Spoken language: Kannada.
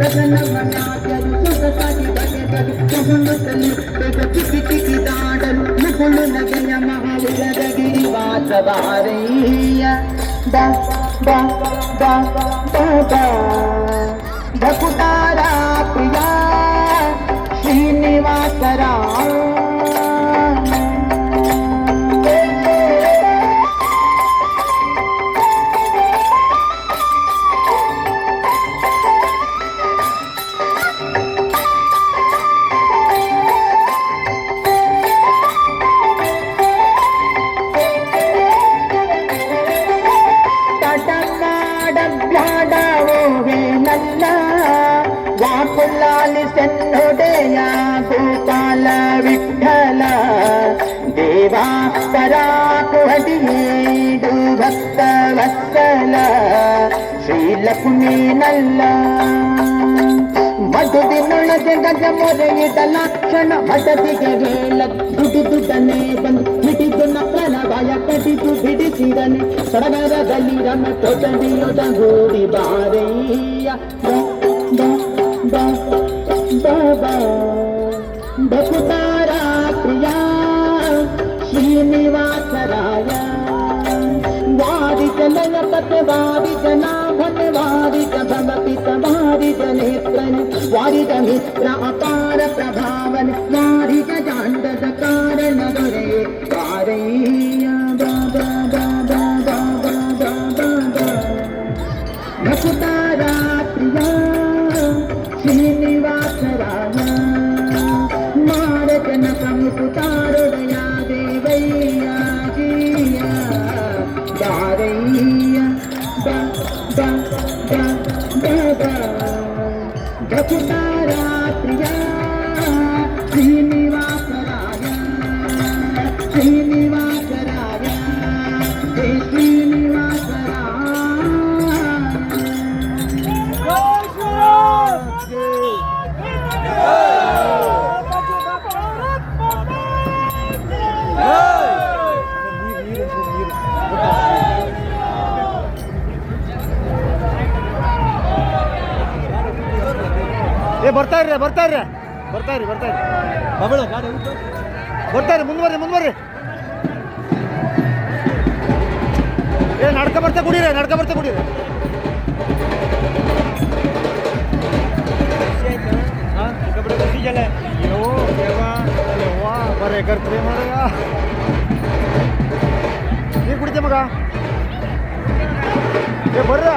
ಗಗನವನಾದ್ಯರು ಸೊಗಸಾಗಿ ಬಗೆದರು ಹೊಗಳುತ್ತಲೇ ಬೇಗ ಕಿಕ್ಕಿ ಕಿಕ್ಕಿ ದಾಡಲು ಮುಗುಳು ನಗೆಯ ಮಹಾವೀರದ ಗಿರಿವಾಸ ಬಾರಯ್ಯ ಬಾ ಬಾ ಬಾ ಬಾ ಬಾ ಧಕುತಾರ ಪ್ರಿಯ ಶ್ರೀನಿವಾಸರಾಯ ವಾಕುಲಾಲಿಸನ್ನೊಡೆಯ ಗೋಪಾಲ ವಿಠಲ ದೇವಾ ಪರಾಕುಹಡಿಯೇಡು ಭಕ್ತ ವತ್ಸಲ ಶ್ರೀಲಕ್ಷ್ಮೀ ನಲ್ಲ ಮಧುವಿನೊಳಗೆ ಗಜ ಮೊರೆಯಿದ ಲಕ್ಷಣ ಮಡದಿಗೆ ಹೇಳ ದುಡಿದುದನೆ ಬಂದು ಹಿಡಿದು ನಕ್ಕನ ಭಯ ಕಡಿದು ಬಿಡಿಸಿದನೆ ಸಡಗರದಲ್ಲಿ ರಮ ತೊಡಲಿಯೊಡಗೂಡಿ ಬಾರಯ್ಯ ಬಾಬಾ ಧಕುತಾರ ಪ್ರಿಯ ಶ್ರೀನಿವಾಸರಾಯ ವಾರಿಜ ಲಯಪತೆ ವಾರಿಜ ನಾಭನ ವಾರಿಜ ಭವಪಿತ ವಾರಿಜ ನೇತ್ರನ ವಾರಿಜ ಮಿತ್ರ ಅಪಾರ ಪ್ರಭಾವನ ವಾರಿಜ ಜಾಂಡದ ಕಾರಣ ದೊರೆ ಬಾರಯ್ಯ ಬಾಬಾ ಬಾಬಾ ಬಾಬಾ ಬಾಬಾ ಧಕುತಾರ ಪ್ರಿಯ ಶ್ರೀನಿವಾಸರಾಯ ಮಾರಜನ ಪ್ರಮುಖತಾರುಡಯ ದೇವಯ್ಯ ಜಿಯ ಬಾರಯ್ಯ ಬಾ ಬಾ ಬಾ ಬಾ ಧಕುತಾರ ಪ್ರಿಯ ಶ್ರೀನಿವಾಸರಾಯ ಶ್ರೀನಿವಾಸರಾಯ ಹೇ ಶ್ರೀನಿವಾಸರಾಯ ಬರ್ತಾರ್ರಿ ಬಬಳು ಬರ್ತಾರ್ರಿ ಮುಂದುವರಿ ನಡ್ಕ ಬರ್ತಾ ಕುಡೀರಿ कपड़े बसी चले यो देवा देवा बरे करते मरगा ನೀರು ಕುಡಿತೆ ಮಗ ಬರ್ರ